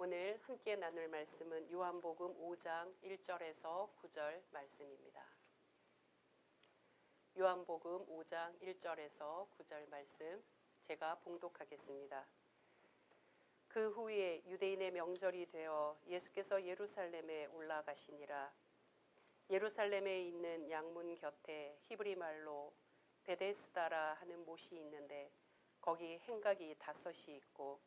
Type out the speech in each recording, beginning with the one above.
오늘 함께 나눌 말씀은 요한복음 5장 1절에서 9절 말씀입니다. 요한복음 5장 1절에서 9절 말씀 제가 봉독하겠습니다. 그 후에 유대인의 명절이 되어 예수께서 예루살렘에 올라가시니라. 예루살렘에 있는 양문 곁에 히브리 말로 베데스다라 하는 못이 있는데 거기 행각이 5이 있고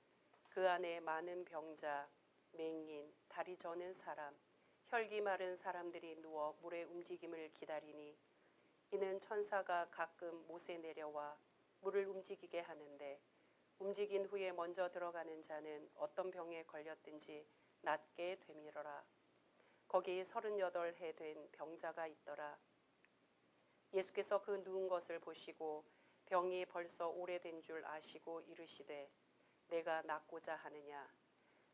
그 안에 많은 병자, 맹인, 다리 저는 사람, 혈기 마른 사람들이 누워 물의 움직임을 기다리니 이는 천사가 가끔 못에 내려와 물을 움직이게 하는데 움직인 후에 먼저 들어가는 자는 어떤 병에 걸렸든지 낫게 되밀어라. 거기 38해 된 병자가 있더라. 예수께서 그 누운 것을 보시고 병이 벌써 오래된 줄 아시고 이르시되 내가 낫고자 하느냐.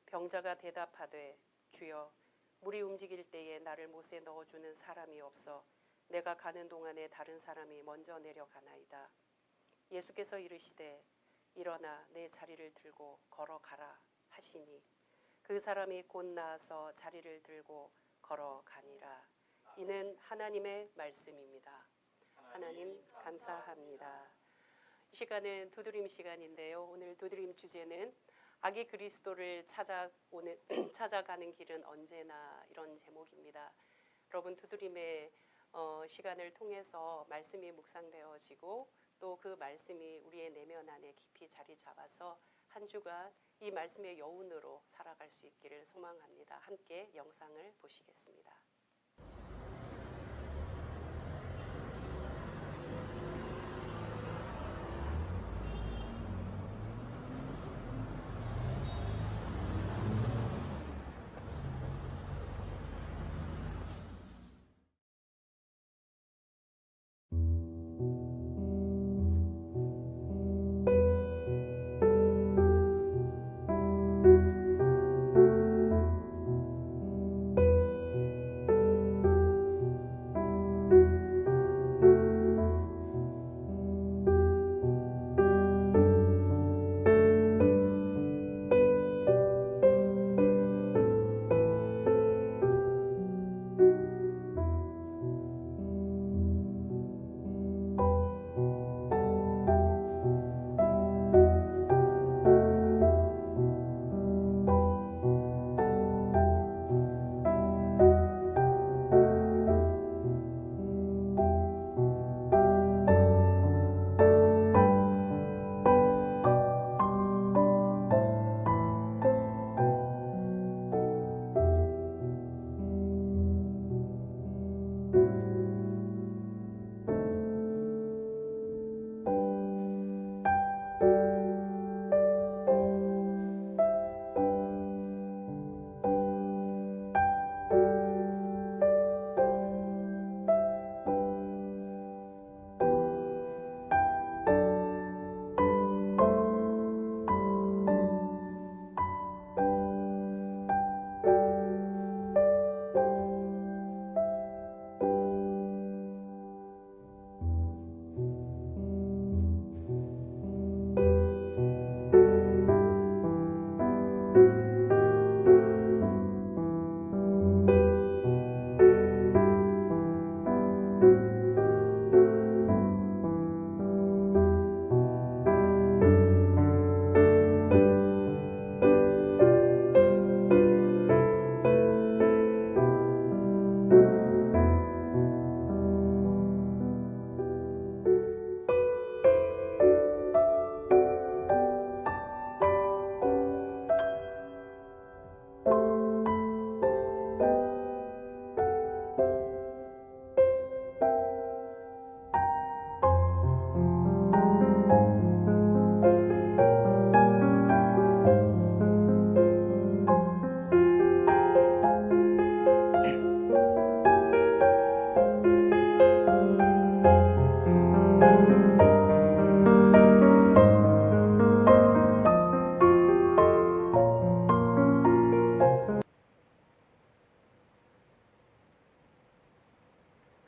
병자가 대답하되 주여 물이 움직일 때에 나를 못에 넣어주는 사람이 없어 내가 가는 동안에 다른 사람이 먼저 내려가나이다. 예수께서 이르시되 일어나 내 자리를 들고 걸어가라 하시니 그 사람이 곧 나아서 자리를 들고 걸어가니라. 이는 하나님의 말씀입니다. 하나님 감사합니다. 이 시간은 두드림 시간인데요. 오늘 두드림 주제는 아기 그리스도를 찾아가는 길은 언제나 이런 제목입니다. 여러분 두드림의 시간을 통해서 말씀이 묵상되어지고 또 그 말씀이 우리의 내면 안에 깊이 자리 잡아서 한 주간 이 말씀의 여운으로 살아갈 수 있기를 소망합니다. 함께 영상을 보시겠습니다.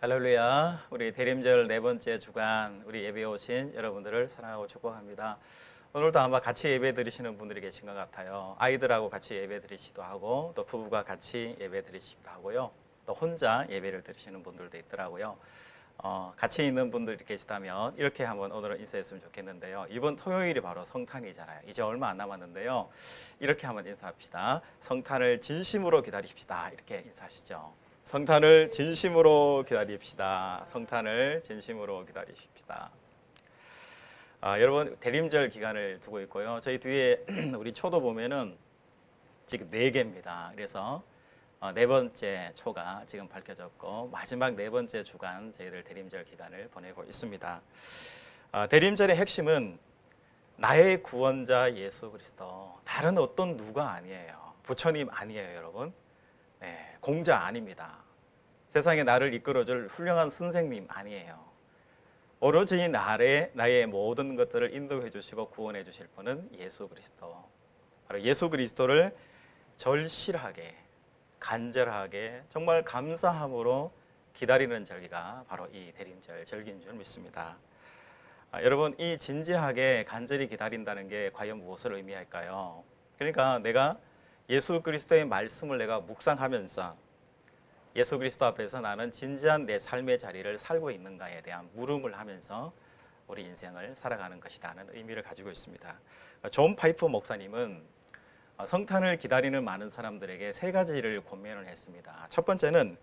할렐루야. 우리 대림절 4번째 주간 우리 예배에 오신 여러분들을 사랑하고 축복합니다. 오늘도 아마 같이 예배 드리시는 분들이 계신 것 같아요. 아이들하고 같이 예배 드리시기도 하고 또 부부가 같이 예배 드리시기도 하고요. 또 혼자 예배를 드리시는 분들도 있더라고요. 같이 있는 분들이 계시다면 이렇게 한번 오늘은 인사했으면 좋겠는데요. 이번 토요일이 바로 성탄이잖아요. 이제 얼마 안 남았는데요. 이렇게 한번 인사합시다. 성탄을 진심으로 기다립시다. 이렇게 인사하시죠. 성탄을 진심으로 기다립시다. 성탄을 진심으로 기다리십시다. 여러분 대림절 기간을 두고 있고요. 저희 뒤에 우리 초도 보면은 지금 4개입니다. 그래서 4번째 초가 지금 밝혀졌고 마지막 4번째 주간 저희들 대림절 기간을 보내고 있습니다. 대림절의 핵심은 나의 구원자 예수 그리스도, 다른 어떤 누가 아니에요. 부처님 아니에요, 여러분. 네, 공자 아닙니다. 세상에 나를 이끌어줄 훌륭한 선생님 아니에요. 오로지 나의 모든 것들을 인도해 주시고 구원해 주실 분은 예수 그리스도. 바로 예수 그리스도를 절실하게, 간절하게, 정말 감사함으로 기다리는 절기가 바로 이 대림절 절기인 줄 믿습니다. 여러분, 이 진지하게 간절히 기다린다는 게 과연 무엇을 의미할까요? 그러니까 내가 예수 그리스도의 말씀을 내가 묵상하면서 예수 그리스도 앞에서 나는 진지한 내 삶의 자리를 살고 있는가에 대한 물음을 하면서 우리 인생을 살아가는 것이라는 의미를 가지고 있습니다. 존 파이프 목사님은 성탄을 기다리는 많은 사람들에게 3가지를 권면을 했습니다. 첫 번째는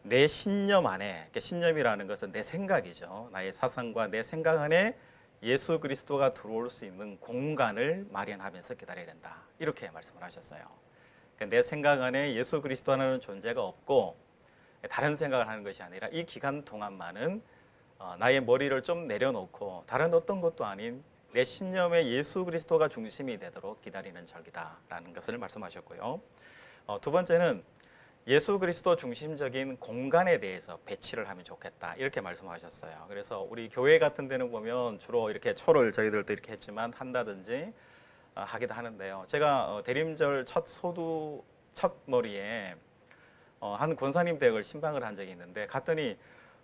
내 신념 안에, 신념이라는 것은 내 생각이죠. 나의 사상과 내 생각 안에 예수 그리스도가 들어올 수 있는 공간을 마련하면서 기다려야 된다. 이렇게 말씀을 하셨어요. 내 생각 안에 예수 그리스도라는 존재가 없고 다른 생각을 하는 것이 아니라 이 기간 동안만은 나의 머리를 좀 내려놓고 다른 어떤 것도 아닌 내 신념의 예수 그리스도가 중심이 되도록 기다리는 절기다라는 것을 말씀하셨고요. 두 번째는 예수 그리스도 중심적인 공간에 대해서 배치를 하면 좋겠다, 이렇게 말씀하셨어요. 그래서 우리 교회 같은 데는 보면 주로 이렇게 초를 저희들도 이렇게 했지만 한다든지 하기도 하는데요. 제가 대림절 첫 머리에 한 권사님 댁을 신방을 한 적이 있는데 갔더니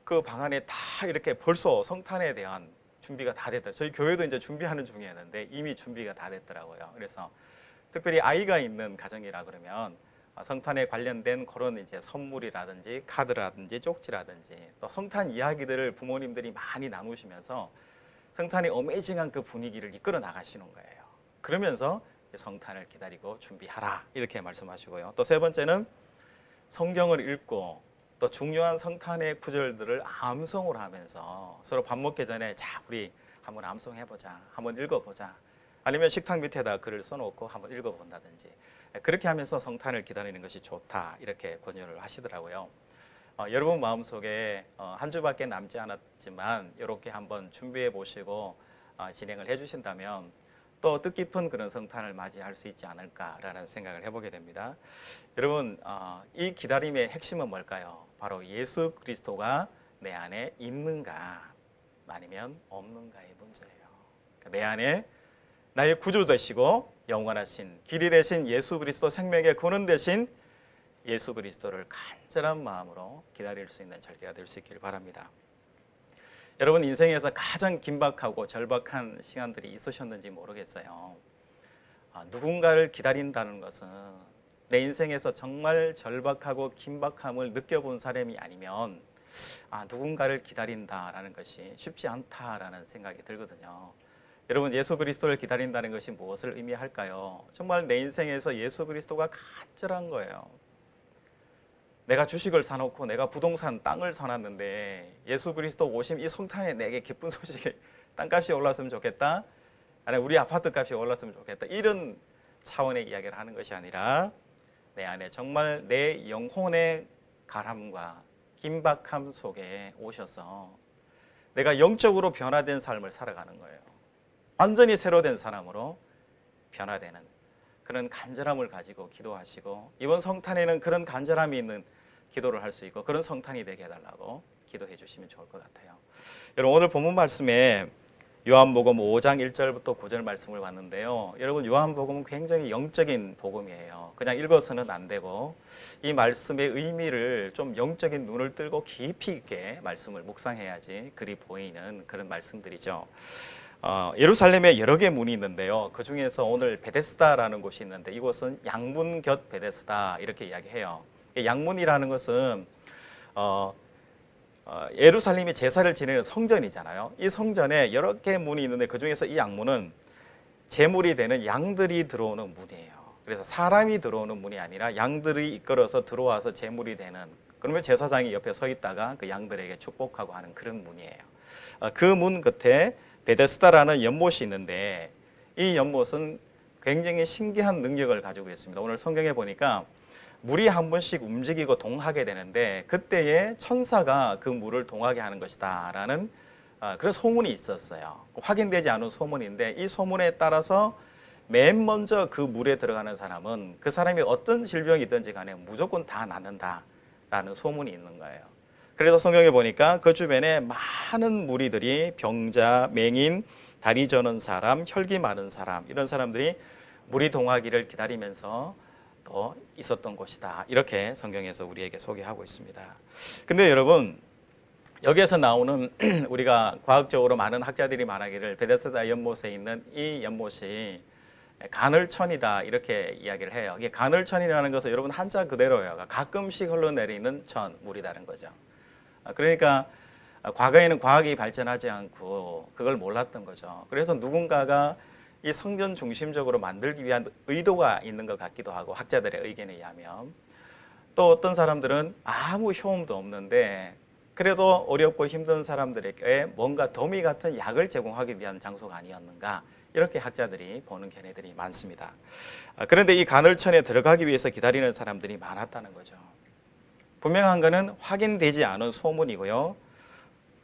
그 방 안에 다 이렇게 벌써 성탄에 대한 준비가 다 됐다. 저희 교회도 이제 준비하는 중이었는데 이미 준비가 다 됐더라고요. 그래서 특별히 아이가 있는 가정이라 그러면 성탄에 관련된 그런 이제 선물이라든지 카드라든지 쪽지라든지 또 성탄 이야기들을 부모님들이 많이 나누시면서 성탄의 어메이징한 그 분위기를 이끌어 나가시는 거예요. 그러면서 성탄을 기다리고 준비하라, 이렇게 말씀하시고요. 또 3번째는 성경을 읽고 또 중요한 성탄의 구절들을 암송을 하면서 서로 밥 먹기 전에 자, 우리 한번 암송해보자, 한번 읽어보자, 아니면 식탁 밑에다 글을 써놓고 한번 읽어본다든지 그렇게 하면서 성탄을 기다리는 것이 좋다, 이렇게 권유를 하시더라고요. 여러분 마음속에 한 주밖에 남지 않았지만 이렇게 한번 준비해 보시고 진행을 해주신다면 또 뜻깊은 그런 성탄을 맞이할 수 있지 않을까라는 생각을 해보게 됩니다. 여러분, 이 기다림의 핵심은 뭘까요? 바로 예수 그리스도가 내 안에 있는가 아니면 없는가의 문제예요. 내 안에 나의 구주 되시고 영원하신 길이 되신 예수 그리스도, 생명의 근원 되신 예수 그리스도를 간절한 마음으로 기다릴 수 있는 절기가 될 수 있기를 바랍니다. 여러분 인생에서 가장 긴박하고 절박한 시간들이 있으셨는지 모르겠어요. 누군가를 기다린다는 것은 내 인생에서 정말 절박하고 긴박함을 느껴본 사람이 아니면 누군가를 기다린다라는 것이 쉽지 않다라는 생각이 들거든요. 여러분 예수 그리스도를 기다린다는 것이 무엇을 의미할까요? 정말 내 인생에서 예수 그리스도가 간절한 거예요. 내가 주식을 사놓고 내가 부동산 땅을 사놨는데 예수 그리스도 오심 이 성탄에 내게 기쁜 소식이 땅값이 올랐으면 좋겠다, 아니 우리 아파트 값이 올랐으면 좋겠다, 이런 차원의 이야기를 하는 것이 아니라 내 안에 정말 내 영혼의 가람과 긴박함 속에 오셔서 내가 영적으로 변화된 삶을 살아가는 거예요. 완전히 새로 된 사람으로 변화되는 그런 간절함을 가지고 기도하시고 이번 성탄에는 그런 간절함이 있는 기도를 할 수 있고 그런 성탄이 되게 해달라고 기도해 주시면 좋을 것 같아요. 여러분 오늘 본문 말씀에 요한복음 5장 1절부터 9절 말씀을 봤는데요. 여러분 요한복음은 굉장히 영적인 복음이에요. 그냥 읽어서는 안 되고 이 말씀의 의미를 좀 영적인 눈을 뜨고 깊이 있게 말씀을 묵상해야지 그리 보이는 그런 말씀들이죠. 예루살렘에 여러 개 문이 있는데요. 그 중에서 오늘 베데스다라는 곳이 있는데 이곳은 양문 곁 베데스다 이렇게 이야기해요. 양문이라는 것은 예루살렘이 제사를 지내는 성전이잖아요. 이 성전에 여러 개 문이 있는데 그 중에서 이 양문은 제물이 되는 양들이 들어오는 문이에요. 그래서 사람이 들어오는 문이 아니라 양들이 이끌어서 들어와서 제물이 되는, 그러면 제사장이 옆에 서 있다가 그 양들에게 축복하고 하는 그런 문이에요. 그 문 끝에 베데스다라는 연못이 있는데 이 연못은 굉장히 신기한 능력을 가지고 있습니다. 오늘 성경에 보니까 물이 한 번씩 움직이고 동하게 되는데 그때에 천사가 그 물을 동하게 하는 것이다 라는 그런 소문이 있었어요. 확인되지 않은 소문인데 이 소문에 따라서 맨 먼저 그 물에 들어가는 사람은 그 사람이 어떤 질병이 있든지 간에 무조건 다 낫는다 라는 소문이 있는 거예요. 그래서 성경에 보니까 그 주변에 많은 무리들이 병자, 맹인, 다리 저는 사람, 혈기 많은 사람, 이런 사람들이 물이 동하기를 기다리면서 또 있었던 곳이다. 이렇게 성경에서 우리에게 소개하고 있습니다. 근데 여러분, 여기에서 나오는 우리가 과학적으로 많은 학자들이 말하기를 베데스다 연못에 있는 이 연못이 가늘천이다 이렇게 이야기를 해요. 이게 가늘천이라는 것은 여러분 한자 그대로예요. 가끔씩 흘러내리는 천, 물이라는 거죠. 그러니까 과거에는 과학이 발전하지 않고 그걸 몰랐던 거죠. 그래서 누군가가 이 성전 중심적으로 만들기 위한 의도가 있는 것 같기도 하고, 학자들의 의견에 의하면. 또 어떤 사람들은 아무 효험도 없는데 그래도 어렵고 힘든 사람들에게 뭔가 더미 같은 약을 제공하기 위한 장소가 아니었는가, 이렇게 학자들이 보는 견해들이 많습니다. 그런데 이 가늘천에 들어가기 위해서 기다리는 사람들이 많았다는 거죠. 분명한 것은 확인되지 않은 소문이고요,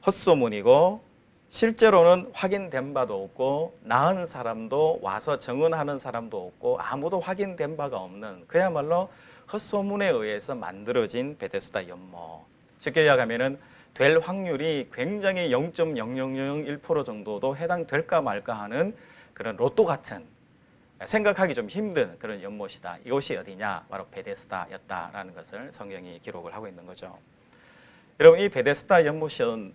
헛소문이고 실제로는 확인된 바도 없고 나은 사람도 와서 증언하는 사람도 없고 아무도 확인된 바가 없는, 그야말로 헛소문에 의해서 만들어진 베데스다 연못. 쉽게 이야기하면 될 확률이 굉장히 0.0001% 정도도 해당될까 말까 하는 그런 로또 같은, 생각하기 좀 힘든 그런 연못이다. 이곳이 어디냐? 바로 베데스다였다라는 것을 성경이 기록을 하고 있는 거죠. 여러분, 이 베데스다 연못은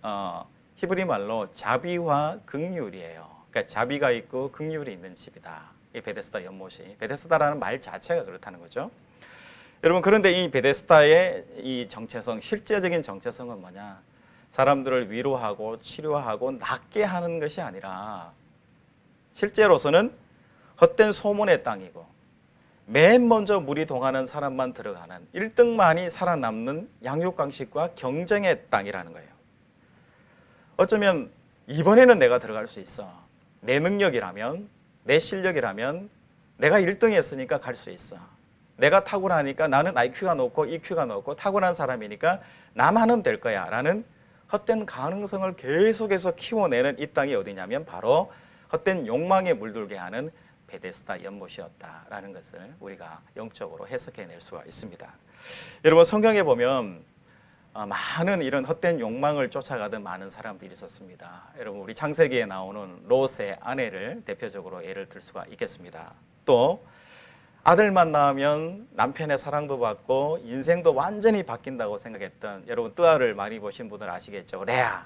히브리 말로 자비와 긍휼이에요. 그러니까 자비가 있고 긍휼이 있는 집이다. 이 베데스다 연못이, 베데스다라는 말 자체가 그렇다는 거죠. 여러분, 그런데 이 베데스다의 이 정체성, 실제적인 정체성은 뭐냐? 사람들을 위로하고 치료하고 낫게 하는 것이 아니라 실제로서는 헛된 소문의 땅이고 맨 먼저 물이 동하는 사람만 들어가는 1등만이 살아남는 양육강식과 경쟁의 땅이라는 거예요. 어쩌면 이번에는 내가 들어갈 수 있어. 내 능력이라면, 내 실력이라면 내가 1등 했으니까 갈 수 있어. 내가 탁월하니까, 나는 IQ가 높고 EQ가 높고 탁월한 사람이니까 나만은 될 거야 라는 헛된 가능성을 계속해서 키워내는 이 땅이 어디냐면 바로 헛된 욕망에 물들게 하는 베데스다 연못이었다라는 것을 우리가 영적으로 해석해낼 수가 있습니다. 여러분, 성경에 보면 많은 이런 헛된 욕망을 쫓아가던 많은 사람들이 있었습니다. 여러분, 우리 창세기에 나오는 롯의 아내를 대표적으로 예를 들 수가 있겠습니다. 또 아들만 낳으면 남편의 사랑도 받고 인생도 완전히 바뀐다고 생각했던, 여러분 뜨아를 많이 보신 분들 아시겠죠? 레아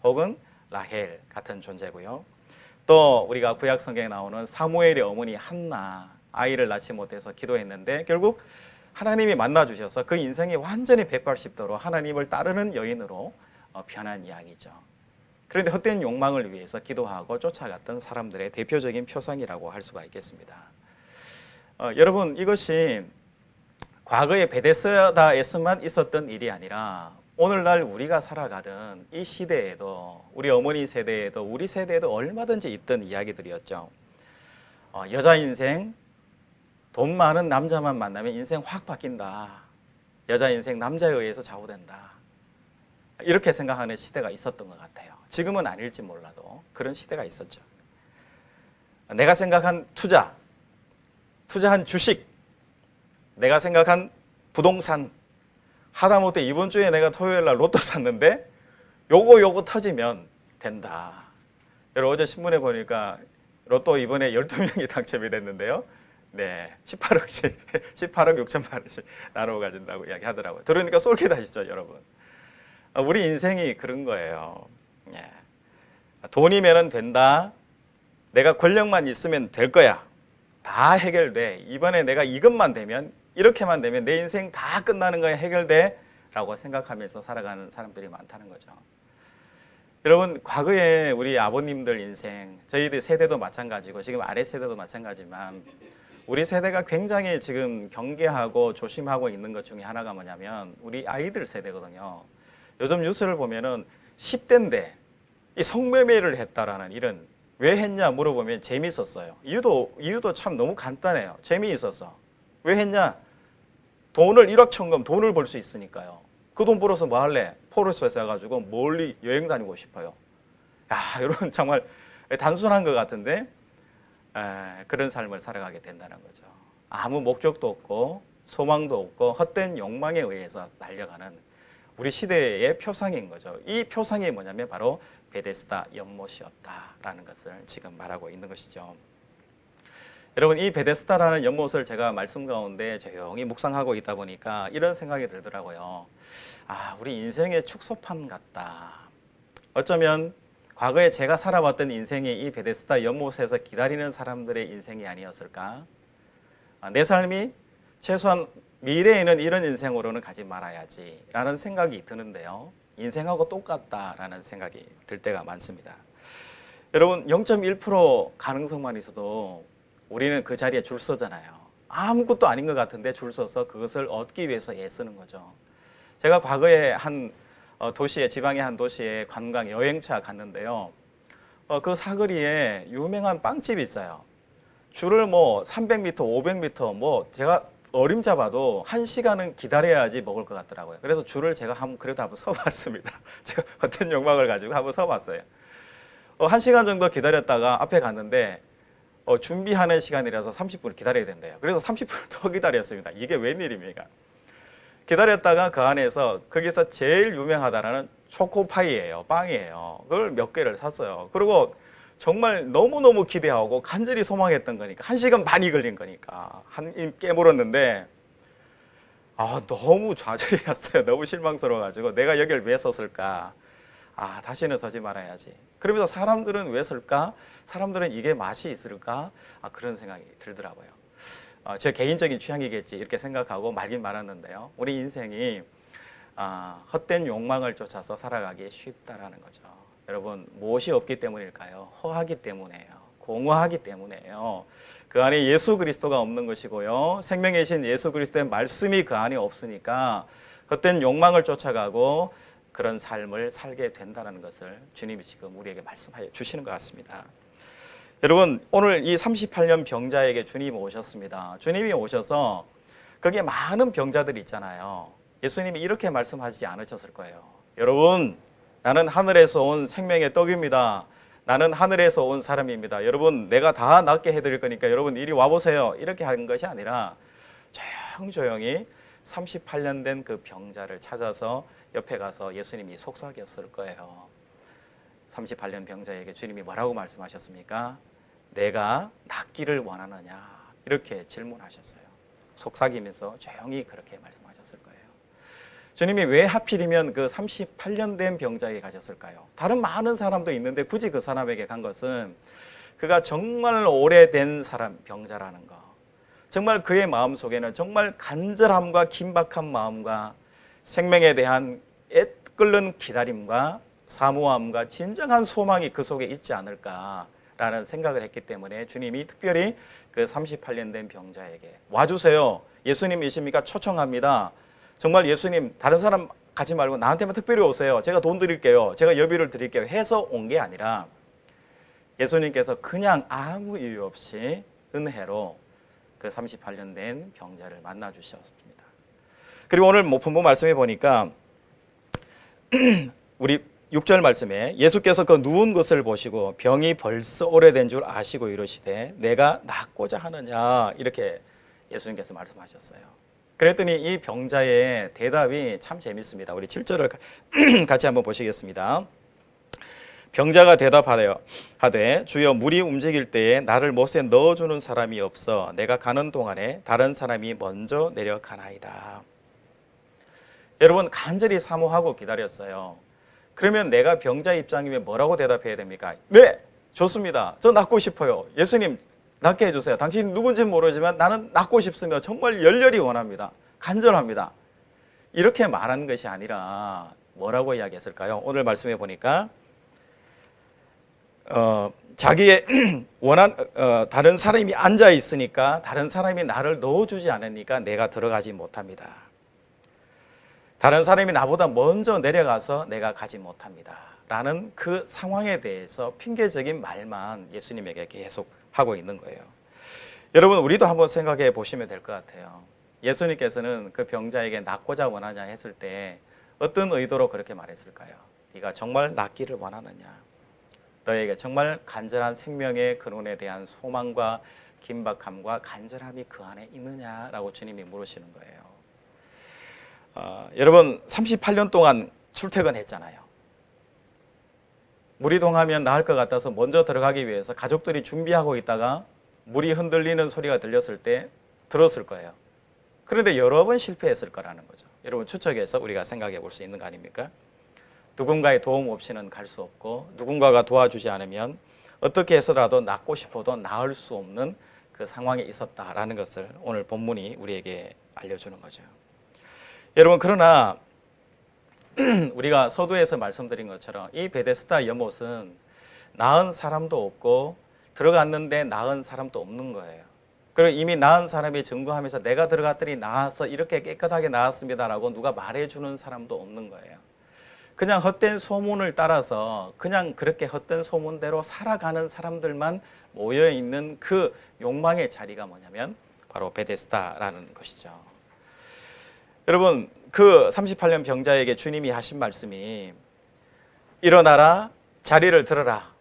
혹은 라헬 같은 존재고요. 또 우리가 구약 성경에 나오는 사무엘의 어머니 한나, 아이를 낳지 못해서 기도했는데 결국 하나님이 만나주셔서 그 인생이 완전히 180도로 하나님을 따르는 여인으로 변한 이야기죠. 그런데 헛된 욕망을 위해서 기도하고 쫓아갔던 사람들의 대표적인 표상이라고 할 수가 있겠습니다. 여러분, 이것이 과거의 베데스다에서만 있었던 일이 아니라 오늘날 우리가 살아가던 이 시대에도, 우리 어머니 세대에도 우리 세대에도 얼마든지 있던 이야기들이었죠. 여자 인생, 돈 많은 남자만 만나면 인생 확 바뀐다. 여자 인생 남자에 의해서 좌우된다. 이렇게 생각하는 시대가 있었던 것 같아요. 지금은 아닐지 몰라도 그런 시대가 있었죠. 내가 생각한 투자한 주식, 내가 생각한 부동산, 하다못해 이번 주에 내가 토요일 날 로또 샀는데 요거 터지면 된다. 여러분, 어제 신문에 보니까 로또 이번에 12명이 당첨이 됐는데요. 네, 18억 6천만 원씩 나누어 가진다고 이야기하더라고요. 들으니까 쏠깃하시죠, 여러분? 우리 인생이 그런 거예요. 돈이면은 된다, 내가 권력만 있으면 될 거야. 다 해결돼. 이번에 내가 이것만 되면, 이렇게만 되면 내 인생 다 끝나는 거야. 해결돼. 라고 생각하면서 살아가는 사람들이 많다는 거죠. 여러분, 과거에 우리 아버님들 인생, 저희들 세대도 마찬가지고 지금 아래 세대도 마찬가지지만 우리 세대가 굉장히 지금 경계하고 조심하고 있는 것 중에 하나가 뭐냐면 우리 아이들 세대거든요. 요즘 뉴스를 보면은 10대인데 이 성매매를 했다라는 이런, 왜 했냐 물어보면 재미있었어요. 이유도 참 너무 간단해요. 재미있었어. 왜 했냐? 돈을 일확천금 돈을 벌 수 있으니까요. 그 돈 벌어서 뭐 할래? 포르쉐 사가지고 멀리 여행 다니고 싶어요. 야, 여러분 정말 단순한 것 같은데 그런 삶을 살아가게 된다는 거죠. 아무 목적도 없고 소망도 없고 헛된 욕망에 의해서 달려가는 우리 시대의 표상인 거죠. 이 표상이 뭐냐면 바로 베데스다 연못이었다라는 것을 지금 말하고 있는 것이죠. 여러분, 이 베데스다라는 연못을 제가 말씀 가운데 조용히 묵상하고 있다 보니까 이런 생각이 들더라고요. 아, 우리 인생의 축소판 같다. 어쩌면 과거에 제가 살아왔던 인생이 이 베데스다 연못에서 기다리는 사람들의 인생이 아니었을까? 내 삶이 최소한 미래에는 이런 인생으로는 가지 말아야지 라는 생각이 드는데요. 인생하고 똑같다라는 생각이 들 때가 많습니다. 여러분, 0.1% 가능성만 있어도 우리는 그 자리에 줄 서잖아요. 아무것도 아닌 것 같은데 줄 서서 그것을 얻기 위해서 애쓰는 거죠. 제가 과거에 한 도시에, 지방의 한 도시에 관광 여행차 갔는데요. 그 사거리에 유명한 빵집이 있어요. 줄을 뭐 300m, 500m 뭐 제가 어림잡아도 1시간은 기다려야지 먹을 것 같더라고요. 그래서 줄을 제가 그래도 한번 서봤습니다. 제가 어떤 욕망을 가지고 한번 서봤어요. 1시간 정도 기다렸다가 앞에 갔는데 준비하는 시간이라서 30분을 기다려야 된대요. 그래서 30분을 더 기다렸습니다. 이게 웬일입니까? 기다렸다가 그 안에서 거기서 제일 유명하다라는 초코파이예요. 빵이에요. 그걸 몇 개를 샀어요. 그리고 정말 너무너무 기대하고 간절히 소망했던 거니까 1시간 반이 걸린 거니까 한 입 깨물었는데 너무 좌절이었어요. 너무 실망스러워가지고 내가 여기를 왜 섰을까? 다시는 서지 말아야지. 그러면서 사람들은 왜 설까? 사람들은 이게 맛이 있을까? 그런 생각이 들더라고요. 제 개인적인 취향이겠지 이렇게 생각하고 말긴 말았는데요. 우리 인생이 헛된 욕망을 쫓아서 살아가기 쉽다라는 거죠. 여러분, 무엇이 없기 때문일까요? 허하기 때문이에요. 공허하기 때문이에요. 그 안에 예수 그리스도가 없는 것이고요. 생명이신 예수 그리스도의 말씀이 그 안에 없으니까 헛된 욕망을 쫓아가고 그런 삶을 살게 된다는 것을 주님이 지금 우리에게 말씀해 주시는 것 같습니다. 여러분, 오늘 이 38년 병자에게 주님이 오셨습니다. 주님이 오셔서 거기에 많은 병자들이 있잖아요. 예수님이 이렇게 말씀하시지 않으셨을 거예요. 여러분, 나는 하늘에서 온 생명의 떡입니다. 나는 하늘에서 온 사람입니다. 여러분, 내가 다 낫게 해드릴 거니까 여러분 이리 와보세요. 이렇게 한 것이 아니라 조용히 38년 된 그 병자를 찾아서 옆에 가서 예수님이 속삭였을 거예요. 38년 병자에게 주님이 뭐라고 말씀하셨습니까? 내가 낫기를 원하느냐? 이렇게 질문하셨어요. 속삭이면서 조용히 그렇게 말씀하셨을 거예요. 주님이 왜 하필이면 그 38년 된 병자에게 가셨을까요? 다른 많은 사람도 있는데 굳이 그 사람에게 간 것은 그가 정말 오래된 사람, 병자라는 거. 정말 그의 마음속에는 정말 간절함과 긴박한 마음과 생명에 대한 애끓는 기다림과 사모함과 진정한 소망이 그 속에 있지 않을까라는 생각을 했기 때문에 주님이 특별히 그 38년 된 병자에게 와주세요. 예수님이십니까? 초청합니다. 정말 예수님 다른 사람 가지 말고 나한테만 특별히 오세요. 제가 돈 드릴게요. 제가 여비를 드릴게요. 해서 온 게 아니라 예수님께서 그냥 아무 이유 없이 은혜로 그 38년 된 병자를 만나 주셨습니다. 그리고 오늘 본문 말씀해 보니까 우리 6절 말씀에 예수께서 그 누운 것을 보시고 병이 벌써 오래된 줄 아시고 이러시되 내가 낫고자 하느냐 이렇게 예수님께서 말씀하셨어요. 그랬더니 이 병자의 대답이 참 재밌습니다. 우리 7절을 같이 한번 보시겠습니다. 병자가 대답하되 주여 물이 움직일 때에 나를 못에 넣어주는 사람이 없어 내가 가는 동안에 다른 사람이 먼저 내려가나이다. 여러분, 간절히 사모하고 기다렸어요. 그러면 내가 병자 입장이면 뭐라고 대답해야 됩니까? 네, 좋습니다. 저 낳고 싶어요. 예수님 낳게 해주세요. 당신이 누군지 모르지만 나는 낳고 싶습니다. 정말 열렬히 원합니다. 간절합니다. 이렇게 말한 것이 아니라 뭐라고 이야기했을까요? 오늘 말씀해 보니까 자기의 다른 사람이 앉아 있으니까 다른 사람이 나를 넣어주지 않으니까 내가 들어가지 못합니다. 다른 사람이 나보다 먼저 내려가서 내가 가지 못합니다. 라는 그 상황에 대해서 핑계적인 말만 예수님에게 계속 하고 있는 거예요. 여러분, 우리도 한번 생각해 보시면 될 것 같아요. 예수님께서는 그 병자에게 낫고자 원하냐 했을 때 어떤 의도로 그렇게 말했을까요? 네가 정말 낫기를 원하느냐? 너에게 정말 간절한 생명의 근원에 대한 소망과 긴박함과 간절함이 그 안에 있느냐라고 주님이 물으시는 거예요. 여러분, 38년 동안 출퇴근했잖아요. 물이 동하면 나을 것 같아서 먼저 들어가기 위해서 가족들이 준비하고 있다가 물이 흔들리는 소리가 들렸을 때 들었을 거예요. 그런데 여러 번 실패했을 거라는 거죠. 여러분, 추측해서 우리가 생각해 볼 수 있는 거 아닙니까? 누군가의 도움 없이는 갈 수 없고 누군가가 도와주지 않으면 어떻게 해서라도 낫고 싶어도 나을 수 없는 그 상황에 있었다라는 것을 오늘 본문이 우리에게 알려주는 거죠. 여러분, 그러나 우리가 서두에서 말씀드린 것처럼 이 베데스다 연못은 낳은 사람도 없고 들어갔는데 낳은 사람도 없는 거예요. 그리고 이미 낳은 사람이 증거하면서 내가 들어갔더니 나아서 이렇게 깨끗하게 나았습니다라고 누가 말해주는 사람도 없는 거예요. 그냥 헛된 소문을 따라서 그냥 그렇게 헛된 소문대로 살아가는 사람들만 모여있는 그 욕망의 자리가 뭐냐면 바로 베데스다라는 것이죠. 여러분, 그 38년 병자에게 주님이 하신 말씀이 일어나라, 자리를 들어라,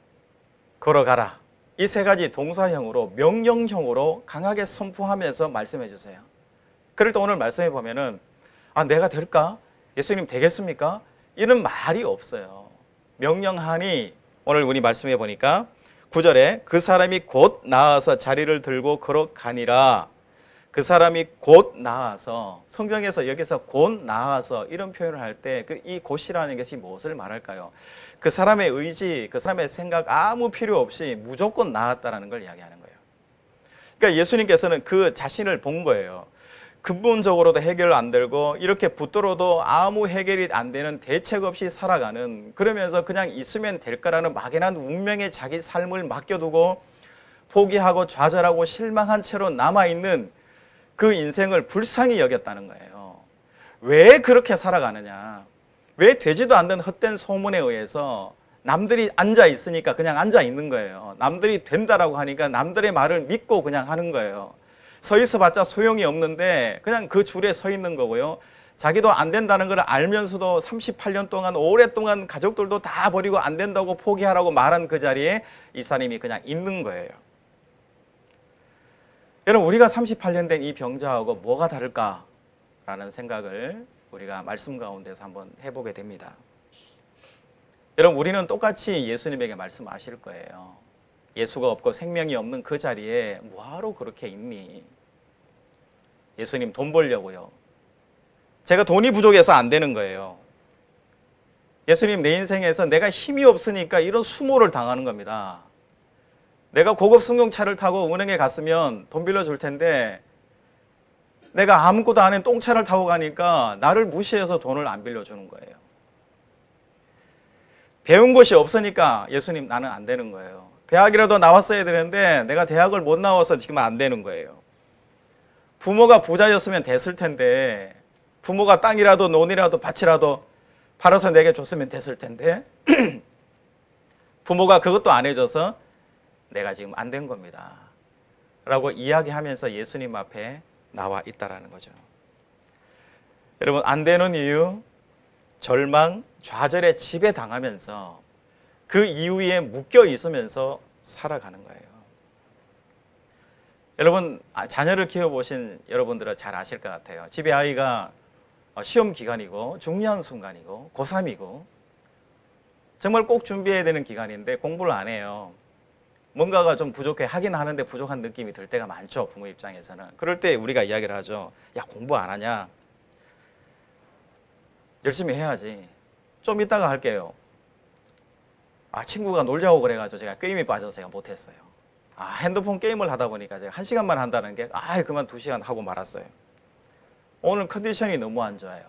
걸어가라. 이 세 가지 동사형으로 명령형으로 강하게 선포하면서 말씀해 주세요. 그럴 때 오늘 말씀해 보면은 내가 될까? 예수님 되겠습니까? 이런 말이 없어요. 명령하니 오늘 우리 말씀해 보니까 9절에 그 사람이 곧 나아서 자리를 들고 걸어가니라. 그 사람이 곧 나아서, 성경에서 여기서 곧 나아서 이런 표현을 할 때 이 곧이라는 것이 무엇을 말할까요? 그 사람의 의지, 그 사람의 생각 아무 필요 없이 무조건 나았다라는 걸 이야기하는 거예요. 그러니까 예수님께서는 그 자신을 본 거예요. 근본적으로도 해결 안 되고 이렇게 붙들어도 아무 해결이 안 되는 대책 없이 살아가는, 그러면서 그냥 있으면 될 거라는 막연한 운명에 자기 삶을 맡겨두고 포기하고 좌절하고 실망한 채로 남아있는 그 인생을 불쌍히 여겼다는 거예요. 왜 그렇게 살아가느냐? 왜 되지도 않는 헛된 소문에 의해서 남들이 앉아 있으니까 그냥 앉아 있는 거예요. 남들이 된다라고 하니까 남들의 말을 믿고 그냥 하는 거예요. 서 있어 봤자 소용이 없는데 그냥 그 줄에 서 있는 거고요. 자기도 안 된다는 걸 알면서도 38년 동안 오랫동안 가족들도 다 버리고 안 된다고 포기하라고 말한 그 자리에 이 사람이 그냥 있는 거예요. 여러분, 우리가 38년 된 이 병자하고 뭐가 다를까라는 생각을 우리가 말씀 가운데서 한번 해보게 됩니다. 여러분, 우리는 똑같이 예수님에게 말씀하실 거예요. 예수가 없고 생명이 없는 그 자리에 뭐하러 그렇게 있니? 예수님, 돈 벌려고요. 제가 돈이 부족해서 안 되는 거예요. 예수님, 내 인생에서 내가 힘이 없으니까 이런 수모를 당하는 겁니다. 내가 고급 승용차를 타고 은행에 갔으면 돈 빌려줄 텐데 내가 아무것도 안 한 똥차를 타고 가니까 나를 무시해서 돈을 안 빌려주는 거예요. 배운 것이 없으니까 예수님, 나는 안 되는 거예요. 대학이라도 나왔어야 되는데 내가 대학을 못 나와서 지금 안 되는 거예요. 부모가 부자였으면 됐을 텐데, 부모가 땅이라도 논이라도 밭이라도 팔아서 내게 줬으면 됐을 텐데 부모가 그것도 안 해줘서 내가 지금 안 된 겁니다 라고 이야기하면서 예수님 앞에 나와 있다라는 거죠. 여러분, 안 되는 이유, 절망, 좌절에 지배당하면서 그 이유에 묶여 있으면서 살아가는 거예요. 여러분, 자녀를 키워보신 여러분들은 잘 아실 것 같아요. 집에 아이가 시험 기간이고 중요한 순간이고 고3이고 정말 꼭 준비해야 되는 기간인데 공부를 안 해요. 뭔가가 좀 부족해, 하긴 하는데 부족한 느낌이 들 때가 많죠, 부모 입장에서는. 그럴 때 우리가 이야기를 하죠. 야, 공부 안 하냐? 열심히 해야지. 좀 이따가 할게요. 친구가 놀자고 그래가지고 제가 게임에 빠져서 제가 못했어요. 핸드폰 게임을 하다 보니까 제가 1시간만 한다는 게 그만 2시간 하고 말았어요. 오늘 컨디션이 너무 안 좋아요.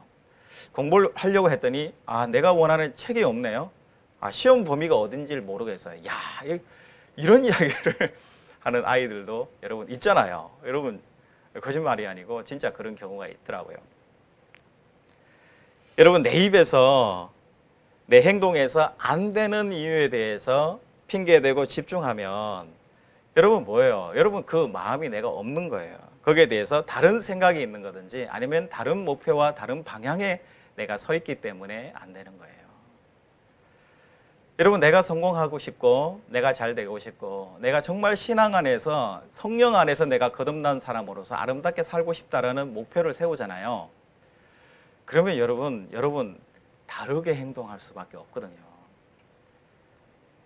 공부를 하려고 했더니 내가 원하는 책이 없네요. 시험 범위가 어딘지를 모르겠어요. 이런 이야기를 하는 아이들도 여러분 있잖아요. 여러분 거짓말이 아니고 진짜 그런 경우가 있더라고요. 여러분 내 입에서 내 행동에서 안 되는 이유에 대해서 핑계대고 집중하면 여러분 뭐예요? 여러분 그 마음이 내가 없는 거예요. 거기에 대해서 다른 생각이 있는 거든지 아니면 다른 목표와 다른 방향에 내가 서 있기 때문에 안 되는 거예요. 여러분 내가 성공하고 싶고 내가 잘 되고 싶고 내가 정말 신앙 안에서 성령 안에서 내가 거듭난 사람으로서 아름답게 살고 싶다라는 목표를 세우잖아요. 그러면 여러분 다르게 행동할 수밖에 없거든요.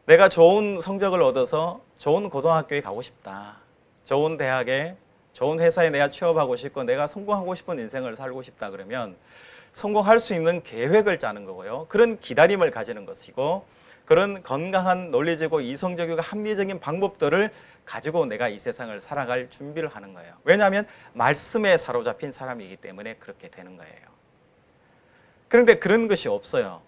내가 좋은 성적을 얻어서 좋은 고등학교에 가고 싶다. 좋은 대학에 좋은 회사에 내가 취업하고 싶고 내가 성공하고 싶은 인생을 살고 싶다 그러면 성공할 수 있는 계획을 짜는 거고요. 그런 기다림을 가지는 것이고 그런 건강한 논리적이고 이성적이고 합리적인 방법들을 가지고 내가 이 세상을 살아갈 준비를 하는 거예요. 왜냐하면 말씀에 사로잡힌 사람이기 때문에 그렇게 되는 거예요. 그런데 그런 것이 없어요.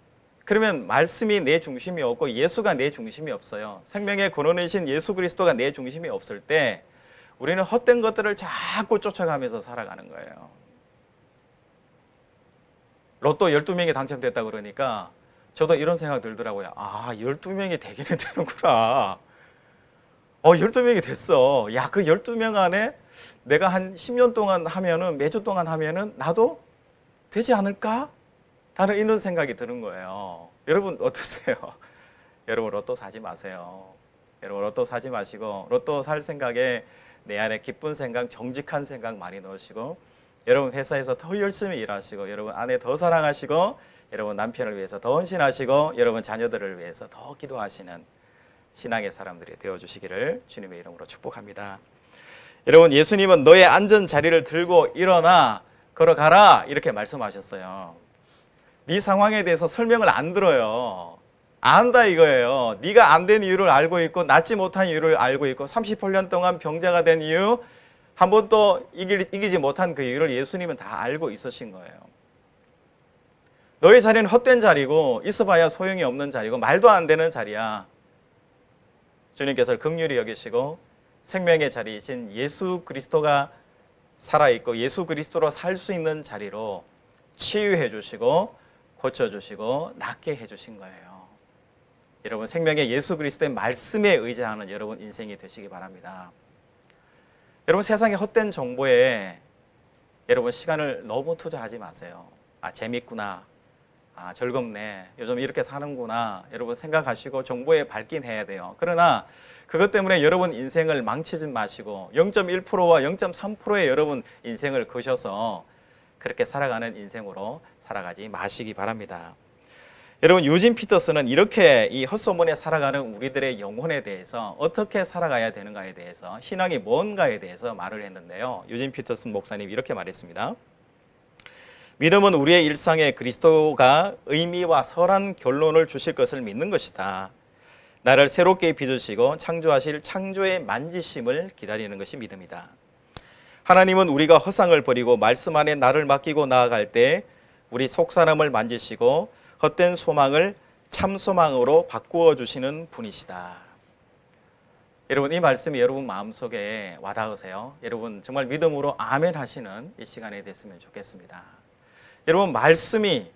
그러면 말씀이 내 중심이 없고 예수가 내 중심이 없어요. 생명의 근원이신 예수 그리스도가 내 중심이 없을 때 우리는 헛된 것들을 자꾸 쫓아가면서 살아가는 거예요. 로또 12명이 당첨됐다 그러니까 저도 이런 생각 들더라고요. 12명이 되기는 되는구나. 12명이 됐어. 그 12명 안에 내가 한 10년 동안 하면은, 매주 동안 하면은 나도 되지 않을까? 라는 이런 생각이 드는 거예요. 여러분 어떠세요? 여러분 로또 사지 마세요. 여러분 로또 사지 마시고 로또 살 생각에 내 안에 기쁜 생각, 정직한 생각 많이 넣으시고 여러분 회사에서 더 열심히 일하시고 여러분 아내 더 사랑하시고 여러분 남편을 위해서 더 헌신하시고 여러분 자녀들을 위해서 더 기도하시는 신앙의 사람들이 되어주시기를 주님의 이름으로 축복합니다. 여러분 예수님은 너의 앉은 자리를 들고 일어나 걸어가라 이렇게 말씀하셨어요. 네 상황에 대해서 설명을 안 들어요. 안다 이거예요. 네가 안 된 이유를 알고 있고 낫지 못한 이유를 알고 있고 38년 동안 병자가 된 이유 한 번도 이기지 못한 그 이유를 예수님은 다 알고 있으신 거예요. 너의 자리는 헛된 자리고 있어봐야 소용이 없는 자리고 말도 안 되는 자리야. 주님께서 긍휼히 여기시고 생명의 자리이신 예수 그리스도가 살아있고 예수 그리스도로 살 수 있는 자리로 치유해 주시고 고쳐주시고 낫게 해주신 거예요. 여러분 생명의 예수 그리스도의 말씀에 의지하는 여러분 인생이 되시기 바랍니다. 여러분 세상의 헛된 정보에 여러분 시간을 너무 투자하지 마세요. 재밌구나. 즐겁네. 요즘 이렇게 사는구나. 여러분 생각하시고 정보에 발긴해야 돼요. 그러나 그것 때문에 여러분 인생을 망치지 마시고 0.1%와 0.3%의 여러분 인생을 거셔서 그렇게 살아가는 인생으로 살아가지 마시기 바랍니다. 여러분 유진 피터스는 이렇게 이 헛소문에 살아가는 우리들의 영혼에 대해서 어떻게 살아가야 되는가에 대해서 신앙이 뭔가에 대해서 말을 했는데요. 유진 피터스 목사님 이렇게 말했습니다. 믿음은 우리의 일상에 그리스도가 의미와 선한 결론을 주실 것을 믿는 것이다. 나를 새롭게 빚으시고 창조하실 창조의 만지심을 기다리는 것이 믿음이다. 하나님은 우리가 허상을 버리고 말씀 안에 나를 맡기고 나아갈 때 우리 속사람을 만지시고 헛된 소망을 참소망으로 바꾸어 주시는 분이시다. 여러분 이 말씀이 여러분 마음속에 와닿으세요? 여러분 정말 믿음으로 아멘 하시는 이 시간이 됐으면 좋겠습니다. 여러분 말씀이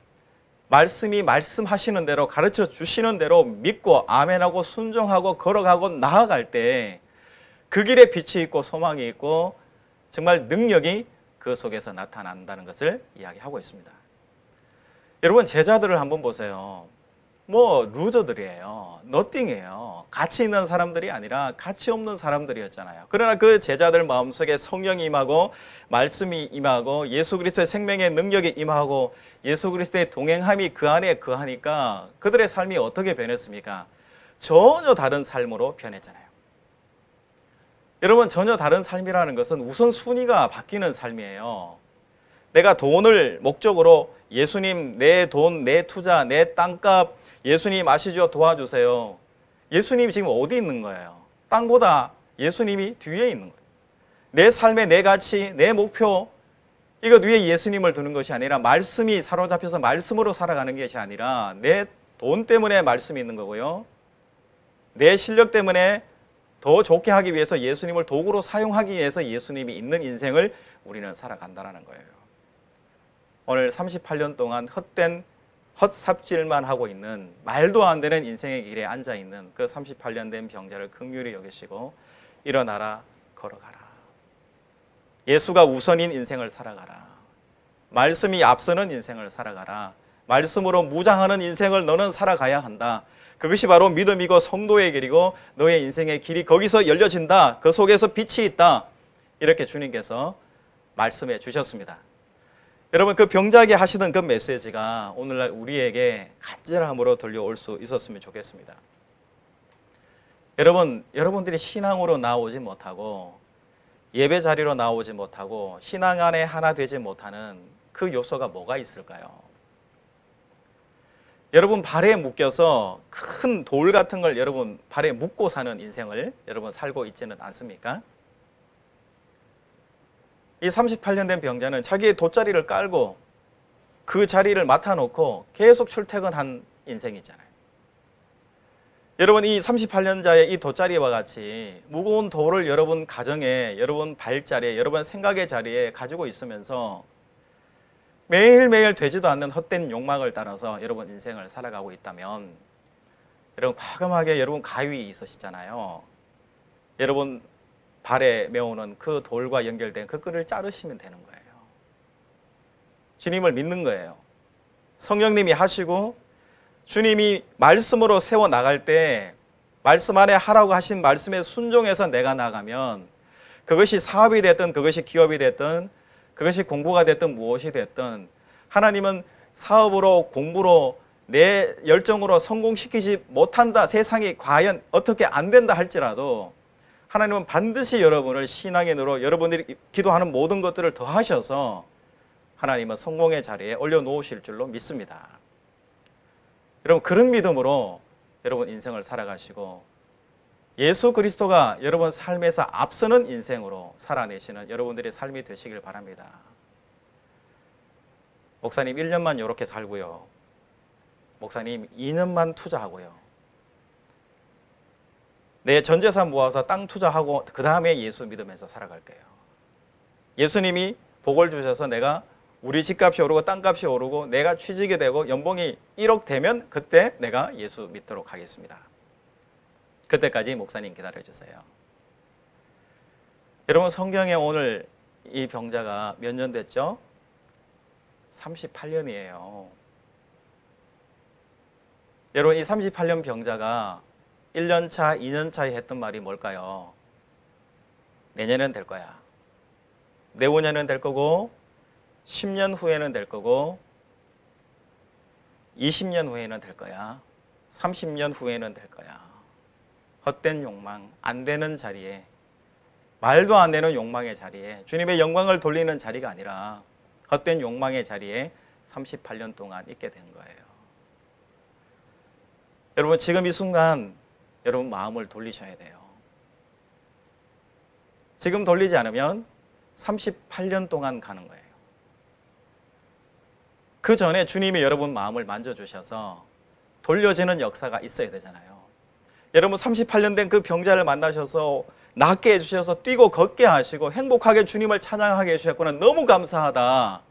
말씀하시는 대로 가르쳐 주시는 대로 믿고 아멘하고 순종하고 걸어가고 나아갈 때 그 길에 빛이 있고 소망이 있고 정말 능력이 그 속에서 나타난다는 것을 이야기하고 있습니다. 여러분 제자들을 한번 보세요. 루저들이에요. 너띵이에요. 가치 있는 사람들이 아니라 가치 없는 사람들이었잖아요. 그러나 그 제자들 마음속에 성령이 임하고 말씀이 임하고 예수 그리스도의 생명의 능력이 임하고 예수 그리스도의 동행함이 그 안에 거하니까 그들의 삶이 어떻게 변했습니까? 전혀 다른 삶으로 변했잖아요. 여러분 전혀 다른 삶이라는 것은 우선순위가 바뀌는 삶이에요. 내가 돈을 목적으로 예수님 내 돈, 내 투자, 내 땅값 예수님 아시죠? 도와주세요. 예수님이 지금 어디 있는 거예요? 땅보다 예수님이 뒤에 있는 거예요. 내 삶의 내 가치, 내 목표, 이것 위에 예수님을 두는 것이 아니라 말씀이 사로잡혀서 말씀으로 살아가는 것이 아니라 내 돈 때문에 말씀이 있는 거고요. 내 실력 때문에 더 좋게 하기 위해서 예수님을 도구로 사용하기 위해서 예수님이 있는 인생을 우리는 살아간다는 거예요. 오늘 38년 동안 헛삽질만 하고 있는 말도 안 되는 인생의 길에 앉아있는 그 38년 된 병자를 긍휼히 여기시고 일어나라 걸어가라. 예수가 우선인 인생을 살아가라. 말씀이 앞서는 인생을 살아가라. 말씀으로 무장하는 인생을 너는 살아가야 한다. 그것이 바로 믿음이고 성도의 길이고 너의 인생의 길이 거기서 열려진다. 그 속에서 빛이 있다. 이렇게 주님께서 말씀해 주셨습니다. 여러분, 그 병자에게 하시던 그 메시지가 오늘날 우리에게 간절함으로 들려올 수 있었으면 좋겠습니다. 여러분들이 신앙으로 나오지 못하고 예배 자리로 나오지 못하고 신앙 안에 하나 되지 못하는 그 요소가 뭐가 있을까요? 여러분 발에 묶여서 큰 돌 같은 걸 여러분 발에 묶고 사는 인생을 여러분 살고 있지는 않습니까? 이 38년 된 병자는 자기의 돗자리를 깔고 그 자리를 맡아놓고 계속 출퇴근한 인생이잖아요. 여러분 이 38년자의 이 돗자리와 같이 무거운 돌을 여러분 가정에, 여러분 발자리에, 여러분 생각의 자리에 가지고 있으면서 매일매일 되지도 않는 헛된 욕망을 따라서 여러분 인생을 살아가고 있다면 여러분 과감하게 여러분 가위 있으시잖아요. 여러분 발에 메우는 그 돌과 연결된 그 끈을 자르시면 되는 거예요. 주님을 믿는 거예요. 성령님이 하시고 주님이 말씀으로 세워나갈 때 말씀 안에 하라고 하신 말씀에 순종해서 내가 나가면 그것이 사업이 됐든 그것이 기업이 됐든 그것이 공부가 됐든 무엇이 됐든 하나님은 사업으로 공부로 내 열정으로 성공시키지 못한다. 세상이 과연 어떻게 안 된다 할지라도 하나님은 반드시 여러분을 신앙의 눈으로 여러분들이 기도하는 모든 것들을 더하셔서 하나님은 성공의 자리에 올려놓으실 줄로 믿습니다. 여러분 그런 믿음으로 여러분 인생을 살아가시고 예수 그리스도가 여러분 삶에서 앞서는 인생으로 살아내시는 여러분들의 삶이 되시길 바랍니다. 목사님 1년만 이렇게 살고요. 목사님 2년만 투자하고요. 내 전 재산 모아서 땅 투자하고 그 다음에 예수 믿으면서 살아갈게요. 예수님이 복을 주셔서 내가 우리 집값이 오르고 땅값이 오르고 내가 취직이 되고 연봉이 1억 되면 그때 내가 예수 믿도록 하겠습니다. 그때까지 목사님 기다려주세요. 여러분 성경에 오늘 이 병자가 몇 년 됐죠? 38년이에요. 여러분 이 38년 병자가 1년 차, 2년 차에 했던 말이 뭘까요? 내년엔 될 거야. 내후년은 될 거고 10년 후에는 될 거고 20년 후에는 될 거야. 30년 후에는 될 거야. 헛된 욕망, 안 되는 자리에, 말도 안 되는 욕망의 자리에, 주님의 영광을 돌리는 자리가 아니라 헛된 욕망의 자리에 38년 동안 있게 된 거예요. 여러분 지금 이 순간 여러분 마음을 돌리셔야 돼요. 지금 돌리지 않으면 38년 동안 가는 거예요. 그 전에 주님이 여러분 마음을 만져주셔서 돌려지는 역사가 있어야 되잖아요. 여러분 38년 된 그 병자를 만나셔서 낫게 해주셔서 뛰고 걷게 하시고 행복하게 주님을 찬양하게 해주셨구나. 너무 감사하다.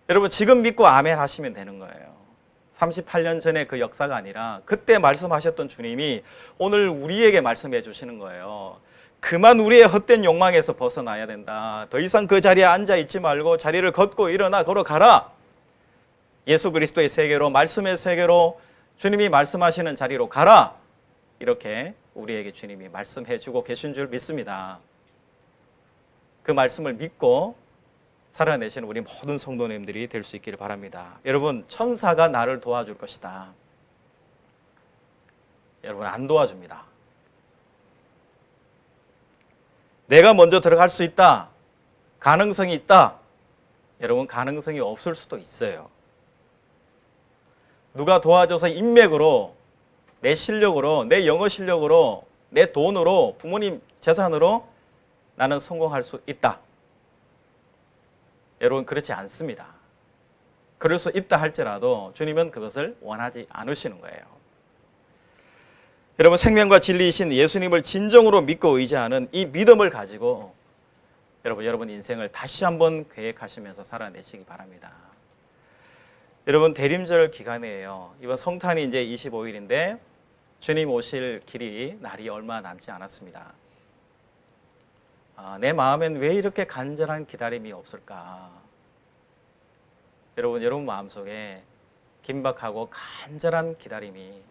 여러분 지금 믿고 아멘 하시면 되는 거예요. 38년 전에 그 역사가 아니라 그때 말씀하셨던 주님이 오늘 우리에게 말씀해 주시는 거예요. 그만 우리의 헛된 욕망에서 벗어나야 된다. 더 이상 그 자리에 앉아 있지 말고 자리를 걷고 일어나 걸어가라. 예수 그리스도의 세계로, 말씀의 세계로, 주님이 말씀하시는 자리로 가라. 이렇게 우리에게 주님이 말씀해 주고 계신 줄 믿습니다. 그 말씀을 믿고 살아내시는 우리 모든 성도님들이 될 수 있기를 바랍니다. 여러분 천사가 나를 도와줄 것이다. 여러분 안 도와줍니다. 내가 먼저 들어갈 수 있다. 가능성이 있다. 여러분 가능성이 없을 수도 있어요. 누가 도와줘서 인맥으로 내 실력으로, 내 영어 실력으로, 내 돈으로, 부모님 재산으로 나는 성공할 수 있다. 여러분, 그렇지 않습니다. 그럴 수 있다 할지라도 주님은 그것을 원하지 않으시는 거예요. 여러분, 생명과 진리이신 예수님을 진정으로 믿고 의지하는 이 믿음을 가지고 여러분 인생을 다시 한번 계획하시면서 살아내시기 바랍니다. 여러분, 대림절 기간이에요. 이번 성탄이 이제 25일인데 주님 오실 길이 날이 얼마 남지 않았습니다. 내 마음엔 왜 이렇게 간절한 기다림이 없을까? 여러분 마음속에 긴박하고 간절한 기다림이,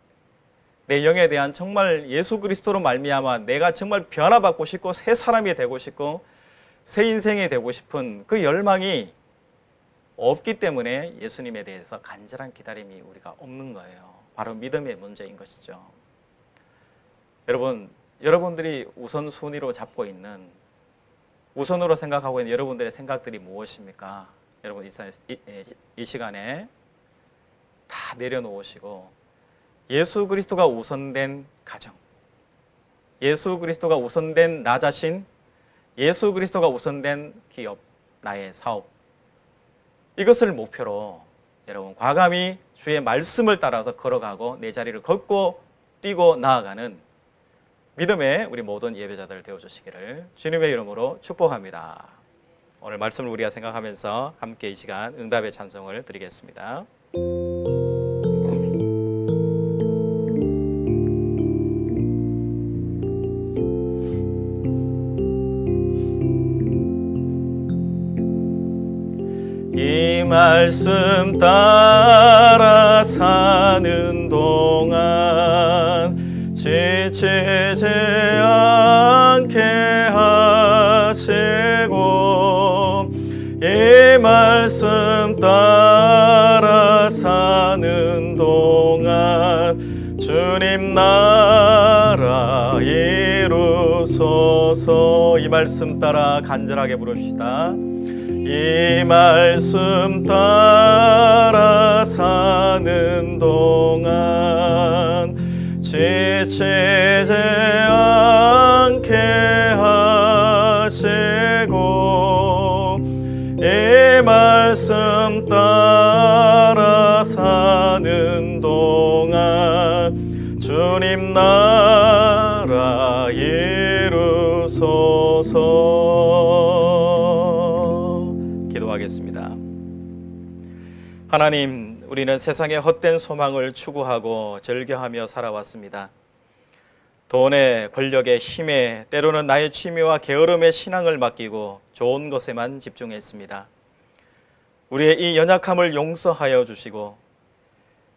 내 영에 대한 정말 예수 그리스도로 말미암아 내가 정말 변화받고 싶고 새 사람이 되고 싶고 새 인생이 되고 싶은 그 열망이 없기 때문에 예수님에 대해서 간절한 기다림이 우리가 없는 거예요. 바로 믿음의 문제인 것이죠. 여러분들이 우선순위로 잡고 있는, 우선으로 생각하고 있는 여러분들의 생각들이 무엇입니까? 여러분, 이 시간에 다 내려놓으시고 예수 그리스도가 우선된 가정, 예수 그리스도가 우선된 나 자신, 예수 그리스도가 우선된 기업, 나의 사업, 이것을 목표로 여러분 과감히 주의 말씀을 따라서 걸어가고 내 자리를 걷고 뛰고 나아가는 믿음의 우리 모든 예배자들 되어주시기를 주님의 이름으로 축복합니다. 오늘 말씀을 우리가 생각하면서 함께 이 시간 응답의 찬송을 드리겠습니다. 이 말씀 따라 사는 동안 지치지 않게 하시고, 이 말씀 따라 사는 동안 주님 나라 이루소서. 이 말씀 따라 간절하게 부릅시다. 이 말씀 따라 사는 동안 지치지 않게 하시고, 이 말씀 따라 사는 동안 주님 나라 이루소서. 기도하겠습니다. 하나님, 우리는 세상의 헛된 소망을 추구하고 즐겨하며 살아왔습니다. 돈에, 권력에, 힘에, 때로는 나의 취미와 게으름에 신앙을 맡기고 좋은 것에만 집중했습니다. 우리의 이 연약함을 용서하여 주시고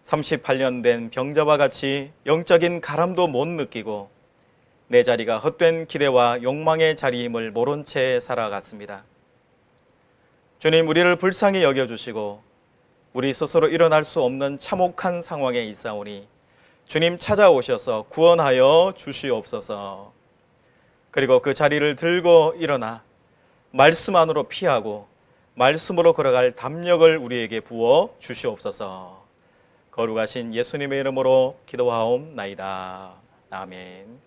38년 된 병자와 같이 영적인 가람도 못 느끼고 내 자리가 헛된 기대와 욕망의 자리임을 모른 채 살아갔습니다. 주님, 우리를 불쌍히 여겨주시고 우리 스스로 일어날 수 없는 참혹한 상황에 있사오니 주님 찾아오셔서 구원하여 주시옵소서. 그리고 그 자리를 들고 일어나 말씀 안으로 피하고 말씀으로 걸어갈 담력을 우리에게 부어 주시옵소서. 거룩하신 예수님의 이름으로 기도하옵나이다. 아멘.